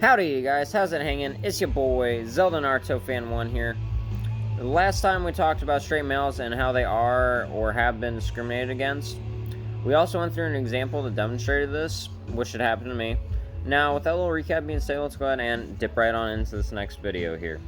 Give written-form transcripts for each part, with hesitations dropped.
Howdy you guys, how's it hanging? It's your boy, Zelda Naruto Fan 1 here. The last time we talked about straight males and how they are or have been discriminated against. We also went through an example that demonstrated this, which had happened to me. Now, with that little recap being said, let's go ahead and dip right on into this next video here.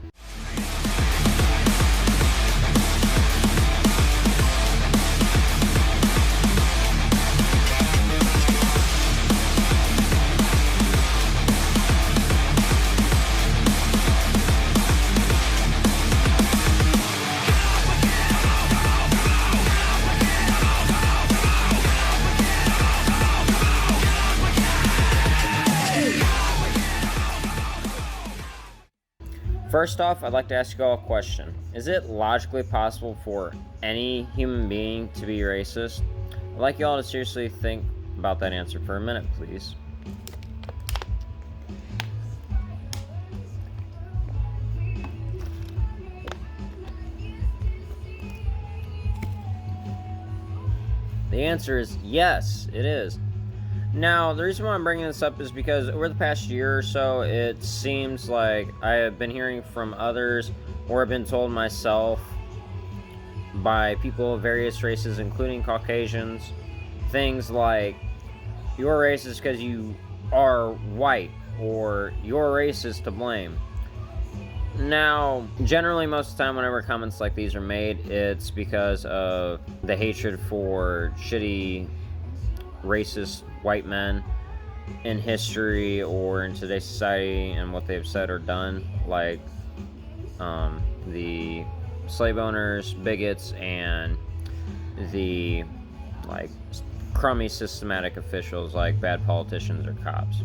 First off, I'd like to ask you all a question. Is it logically possible for any human being to be racist? I'd like you all to seriously think about that answer for a minute, please. The answer is yes, it is. Now, the reason why I'm bringing this up is because over the past year or so, it seems like I have been hearing from others, or have been told myself by people of various races, including Caucasians, things like, you're racist because you are white, or your race is to blame. Now, generally most of the time whenever comments like these are made, it's because of the hatred for shitty, racist white men in history or in today's society and what they've said or done, like the slave owners, bigots, and the crummy systematic officials like bad politicians or cops.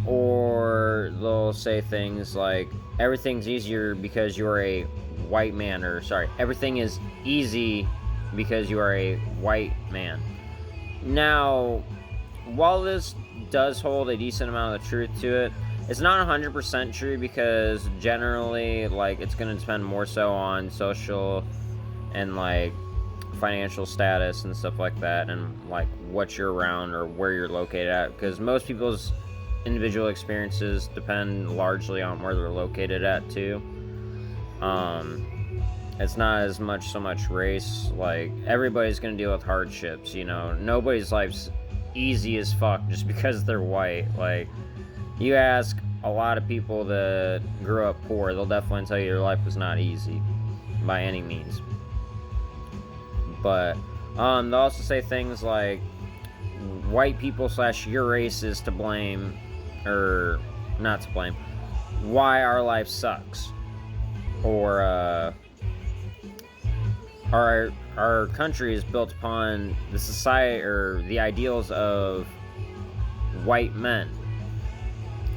Or they'll say things like, everything's easier because you're a white man, or sorry, everything is easy because you are a white man. Now, while this does hold a decent amount of truth to it, it's not 100% true, because generally, it's going to depend more so on social and, financial status and stuff like that, and, what you're around or where you're located at, because most people's individual experiences depend largely on where they're located at, too. It's not as much so much race. Everybody's gonna deal with hardships, nobody's life's easy as fuck just because they're white. You ask a lot of people that grew up poor, they'll definitely tell you their life was not easy by any means. But they'll also say things like, white people / your race is to blame, or not to blame, why our life sucks, or our country is built upon the society or the ideals of white men.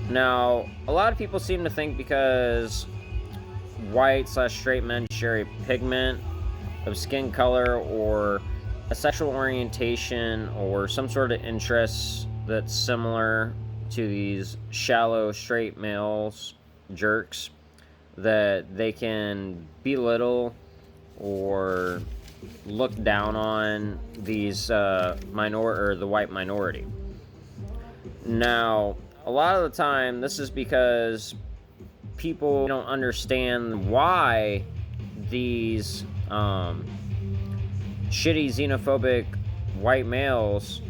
Now, a lot of people seem to think because white / straight men share a pigment of skin color or a sexual orientation or some sort of interest that's similar to these shallow straight males, jerks, that they can belittle or look down on these the white minority. Now, a lot of the time, this is because people don't understand why these shitty xenophobic white males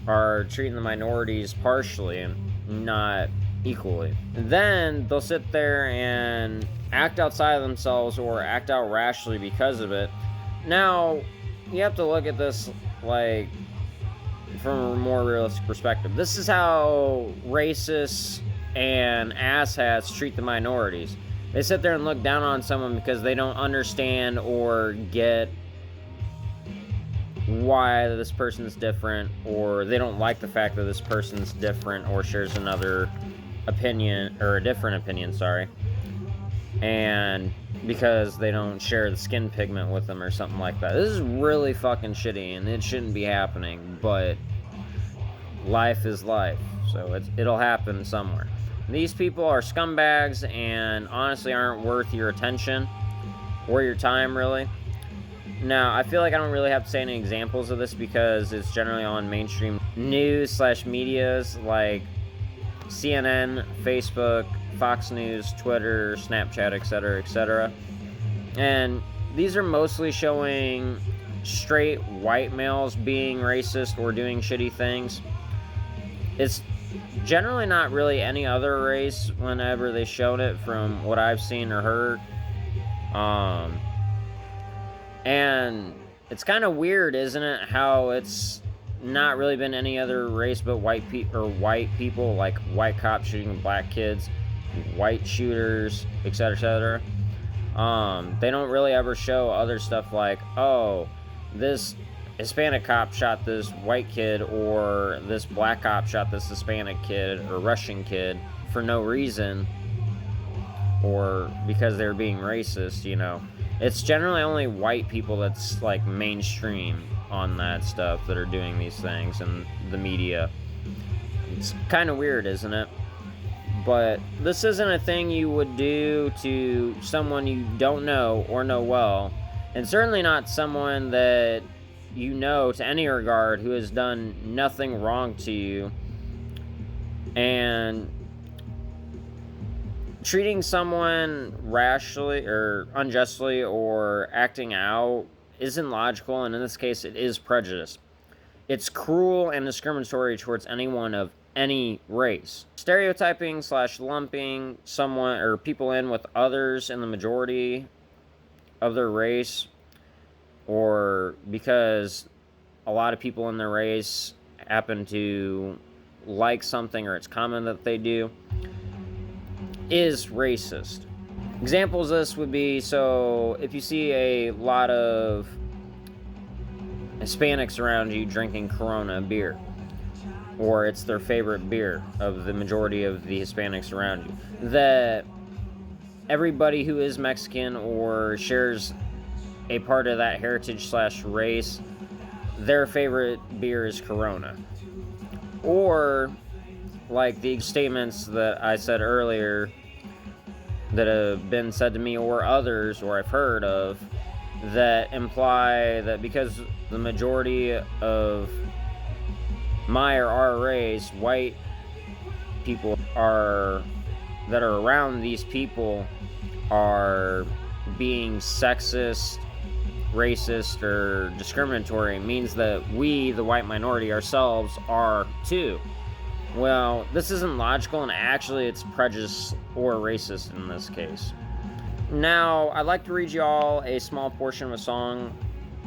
are treating the minorities partially and not equally. And then they'll sit there and act outside of themselves or act out rashly because of it. Now, you have to look at this from a more realistic perspective. This is how racists and asshats treat the minorities. They sit there and look down on someone because they don't understand or get why this person's different, or they don't like the fact that this person's different or shares another opinion, or a different opinion, and because they don't share the skin pigment with them or something like that. This is really fucking shitty, and it shouldn't be happening, but life is life, so it'll happen somewhere. These people are scumbags and honestly aren't worth your attention or your time, really. Now, I feel like I don't really have to say any examples of this because it's generally on mainstream news / medias like CNN, Facebook, Fox News, Twitter, Snapchat, etc., etc. And these are mostly showing straight white males being racist or doing shitty things. It's generally not really any other race whenever they showed it, from what I've seen or heard. And it's kind of weird, isn't it, how it's not really been any other race but white people, like white cops shooting black kids, white shooters, etc., etc. They don't really ever show other stuff like, oh, this Hispanic cop shot this white kid, or this black cop shot this Hispanic kid or Russian kid for no reason, or because they're being racist, you know. It's generally only white people that's like mainstream on that stuff that are doing these things in the media. It's kind of weird, isn't it? But this isn't a thing you would do to someone you don't know or know well, and certainly not someone that you know to any regard who has done nothing wrong to you. And treating someone rashly or unjustly or acting out isn't logical, and in this case it is prejudice. It's cruel and discriminatory towards anyone of any race. Stereotyping / lumping someone or people in with others in the majority of their race, or because a lot of people in their race happen to like something or it's common that they do, is racist. Examples of this would be, so if you see a lot of Hispanics around you drinking Corona beer, or it's their favorite beer of the majority of the Hispanics around you, that everybody who is Mexican or shares a part of that heritage / race, their favorite beer is Corona. Or like the statements that I said earlier that have been said to me or others, or I've heard of, that imply that because the majority of my or our race, white people that are around these people, are being sexist, racist, or discriminatory, means that we, the white minority ourselves, are too. Well, this isn't logical, and actually it's prejudice or racist in this case. Now, I'd like to read you all a small portion of a song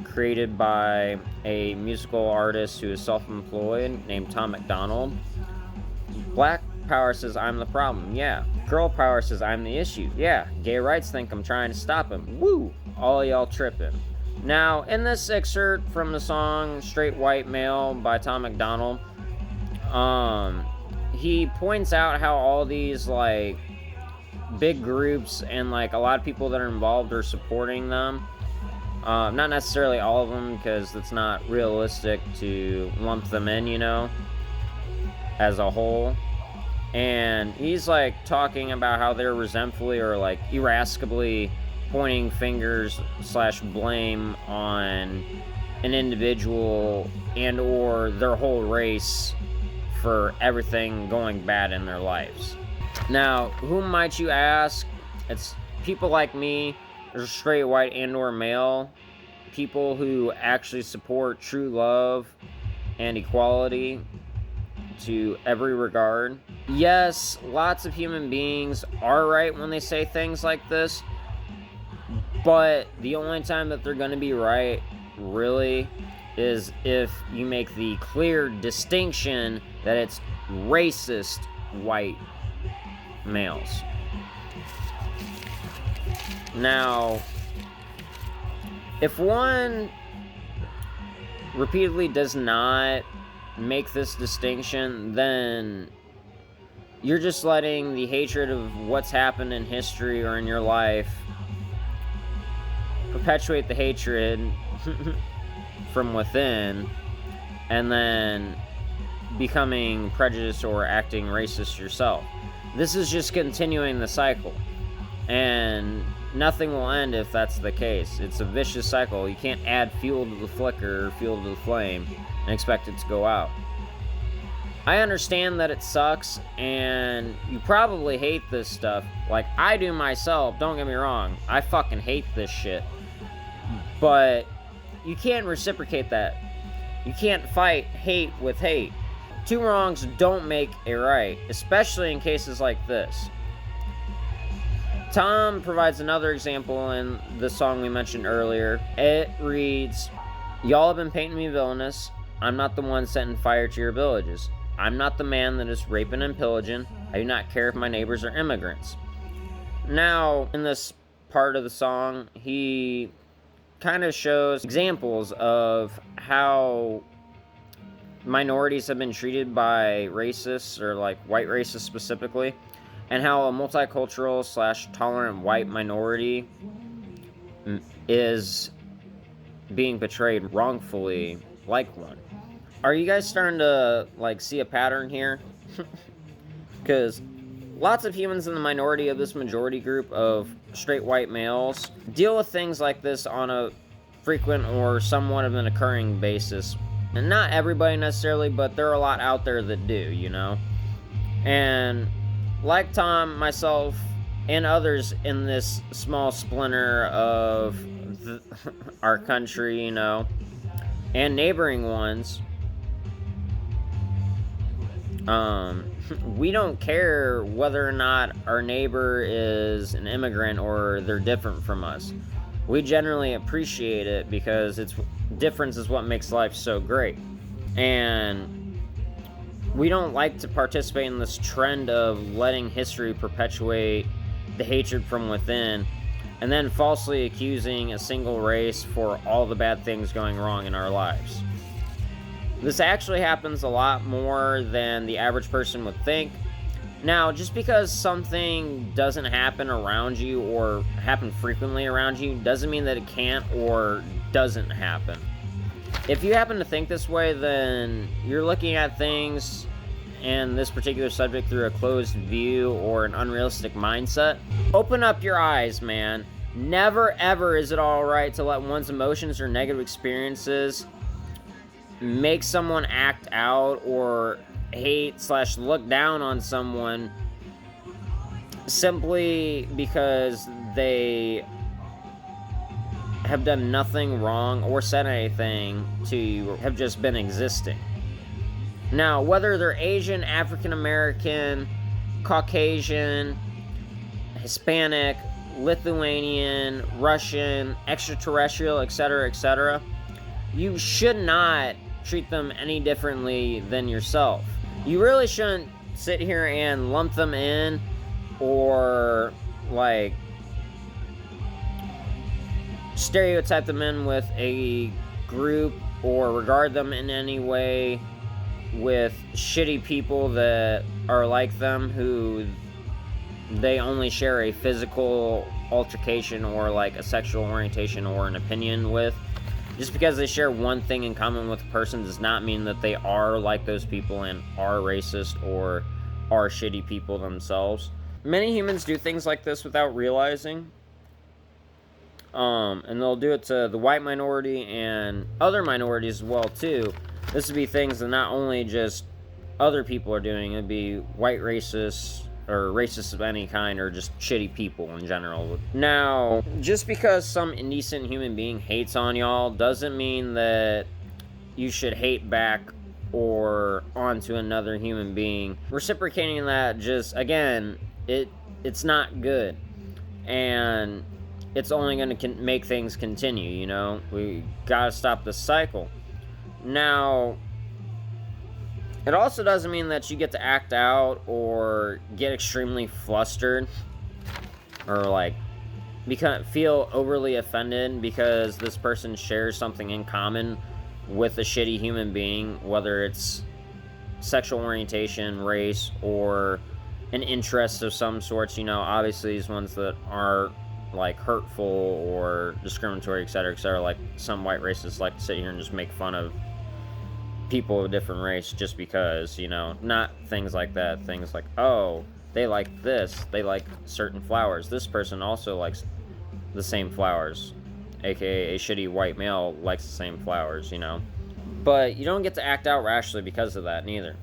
created by a musical artist who is self-employed named Tom McDonald. Black power says I'm the problem, yeah. Girl power says I'm the issue, yeah. Gay rights think I'm trying to stop him, woo! All y'all tripping. Now, in this excerpt from the song Straight White Male by Tom McDonald, he points out how all these like big groups and like a lot of people that are involved are supporting them. Not necessarily all of them, because it's not realistic to lump them in, you know, as a whole. And he's like talking about how they're resentfully or like irascibly pointing fingers / blame on an individual and or their whole race for everything going bad in their lives. Now, whom might you ask? It's people like me, straight white and or male, people who actually support true love and equality to every regard. Yes, lots of human beings are right when they say things like this, but the only time that they're going to be right, really, is if you make the clear distinction that it's racist white males. Now, if one repeatedly does not make this distinction, then you're just letting the hatred of what's happened in history or in your life perpetuate the hatred from within, and then becoming prejudiced or acting racist yourself. This is just continuing the cycle, and nothing will end if that's the case. It's a vicious cycle. You can't add fuel to the flicker or fuel to the flame and expect it to go out. I understand that it sucks, and you probably hate this stuff. Like, I do myself, don't get me wrong. I fucking hate this shit. But you can't reciprocate that. You can't fight hate with hate. Two wrongs don't make a right, especially in cases like this. Tom provides another example in the song we mentioned earlier. It reads, "Y'all have been painting me villainous. I'm not the one setting fire to your villages. I'm not the man that is raping and pillaging. I do not care if my neighbors are immigrants." Now, in this part of the song, he kind of shows examples of how minorities have been treated by racists, or like white racists specifically, and how a multicultural / tolerant white minority is being portrayed wrongfully like one. Are you guys starting to like see a pattern here? Because lots of humans in the minority of this majority group of straight white males deal with things like this on a frequent or somewhat of an occurring basis. And not everybody necessarily, but there are a lot out there that do, you know? And like Tom, myself, and others in this small splinter of our country, you know, and neighboring ones, we don't care whether or not our neighbor is an immigrant or they're different from us. We generally appreciate it because difference is what makes life so great. And we don't like to participate in this trend of letting history perpetuate the hatred from within and then falsely accusing a single race for all the bad things going wrong in our lives. This actually happens a lot more than the average person would think. Now, just because something doesn't happen around you or happen frequently around you doesn't mean that it can't or doesn't happen. If you happen to think this way, then you're looking at things and this particular subject through a closed view or an unrealistic mindset. Open up your eyes, man. Never ever is it alright to let one's emotions or negative experiences make someone act out or hate / look down on someone simply because they have done nothing wrong or said anything to you, have just been existing. Now, whether they're Asian, African American, Caucasian, Hispanic, Lithuanian, Russian, extraterrestrial, etc., you should not treat them any differently than yourself. You really shouldn't sit here and lump them in or like stereotype them in with a group or regard them in any way with shitty people that are like them, who they only share a physical altercation or like a sexual orientation or an opinion with. Just because they share one thing in common with a person does not mean that they are like those people and are racist or are shitty people themselves. Many humans do things like this without realizing. And they'll do it to the white minority and other minorities as well too. This would be things that not only just other people are doing, it'd be white racists or racists of any kind, or just shitty people in general. Now, just because some indecent human being hates on y'all doesn't mean that you should hate back or onto another human being. Reciprocating that just, again, it's not good. And it's only going to make things continue, you know? We gotta stop this cycle. Now, it also doesn't mean that you get to act out or get extremely flustered or like feel overly offended because this person shares something in common with a shitty human being, whether it's sexual orientation, race, or an interest of some sorts. You know, obviously these ones that are like hurtful or discriminatory, etc., like some white racists like to sit here and just make fun of people of a different race just because, you know, not things like that. Things like, oh, they like this, they like certain flowers, this person also likes the same flowers, aka a shitty white male likes the same flowers, you know. But you don't get to act out rashly because of that neither.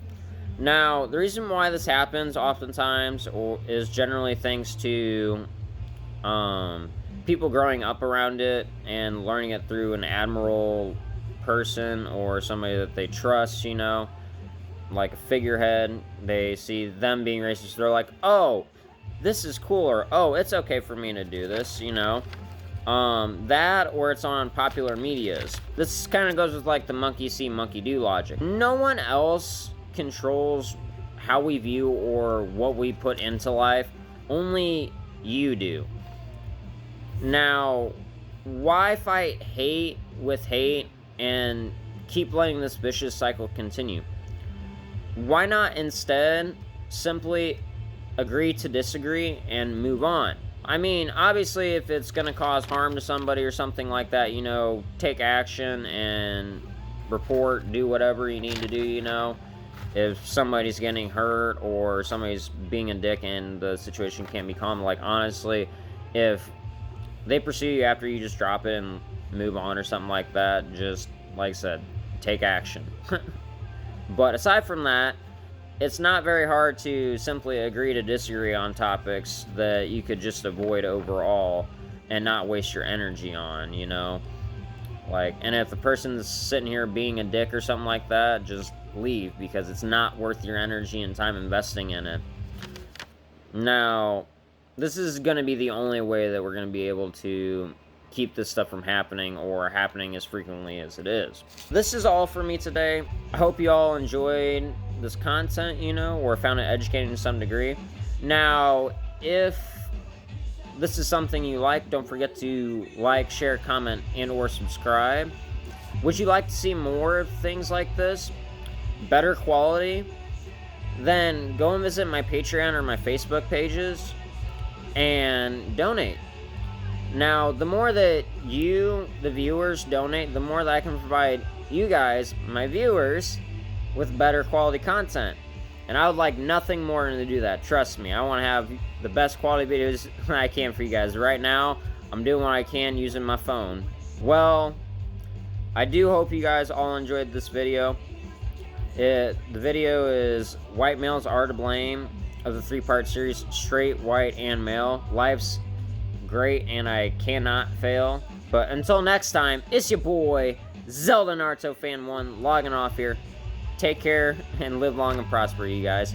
Now, the reason why this happens oftentimes is generally thanks to people growing up around it and learning it through an admiral person or somebody that they trust, like a figurehead. They see them being racist, they're like, oh, this is cool, or oh, it's okay for me to do this, that, or it's on popular medias. This kind of goes with like the monkey see, monkey do logic. No one else controls how we view or what we put into life. Only you do. Now, why fight hate with hate and keep letting this vicious cycle continue? Why not instead simply agree to disagree and move on? I mean, obviously, if it's going to cause harm to somebody or something like that, take action and report, do whatever you need to do, If somebody's getting hurt or somebody's being a dick and the situation can't be calm, like, honestly, if they pursue you after you just drop it and move on or something like that, just, like I said, take action. But aside from that, it's not very hard to simply agree to disagree on topics that you could just avoid overall and not waste your energy on, Like, and if the person's sitting here being a dick or something like that, just leave, because it's not worth your energy and time investing in it. Now, this is going to be the only way that we're going to be able to keep this stuff from happening, or happening as frequently as it is. This is all for me today. I hope you all enjoyed this content, or found it educating to some degree. Now, if this is something you like, don't forget to like, share, comment, and or subscribe. Would you like to see more of things like this? Better quality? Then go and visit my Patreon or my Facebook pages and donate. Now, the more that you, the viewers, donate, the more that I can provide you guys, my viewers, with better quality content. And I would like nothing more than to do that. Trust me, I want to have the best quality videos I can for you guys. Right now, I'm doing what I can using my phone. Well, I do hope you guys all enjoyed this video. The video is White Males Are to Blame, of the 3-part series, Straight, White, and Male. Life's great and I cannot fail. But until next time, it's your boy, Zelda Naruto Fan 1, logging off here. Take care and live long and prosper, you guys.